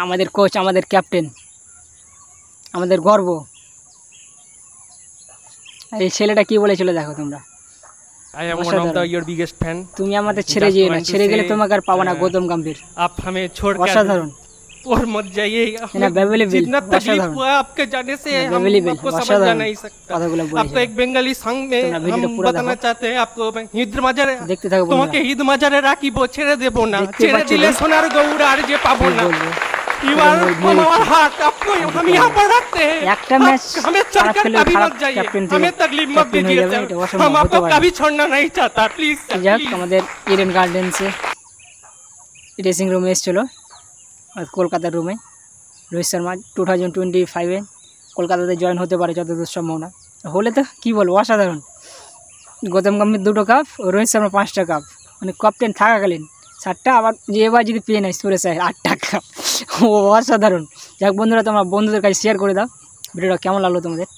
আমাদের কোচ, আমাদের ক্যাপ্টেন, আমাদের গর্ব। আর এই ছেলেটা কি বলেছিল দেখো তোমরা। I am one of your biggest fan. তুমি আমাদের ছেড়ে যেও না, ছেড়ে গেলে তোমাকে আর পাবো না গৌতম গম্ভীর। आप हमें छोड़कर অসাধারণ और मत जाइए। जितना तकलीफ हुआ आपके जाने से हम आपको समझ नहीं सकता। आपको एक बंगाली सॉन्ग में हम बताना चाहते हैं आपको, हिद माजारे তোমাকে হিদ মাজারে রাখিব, ছেড়ে দেব না, ছেড়ে দিলে সোনার গৌর আর যে পাবো না। You are from our heart, आपको हम यहाँ पर रखते हैं। একটা ম্যাচ हमें छोड़कर कभी मत जाइए, हमें तकलीफ मत दीजिए, हम आपको कभी छोड़ना नहीं चाहता, प्लीज। যাক, আমাদের ইডেন গার্ডেন্সে ড্রেসিং রুমে এসেছিল কলকাতার রুমে রোহিত শর্মা 2025-এ কলকাতাতে জয়েন হতে পারে যতদূর সম্ভাবনা। হলে তো কী বলবো, অসাধারণ। গৌতম গম্ভীর 2টো কাপ, রোহিত শর্মা 5টা কাপ, মানে ক্যাপ্টেন থাকাকালীন 7টা, আবার যে এবার যদি পেয়ে নেয় সুরেশ 8টা কাপ, অসাধারণ। যাক বন্ধুরা, তোমরা বন্ধুদের কাছে শেয়ার করে দাও ভিডিওটা কেমন লাগলো তোমাদের।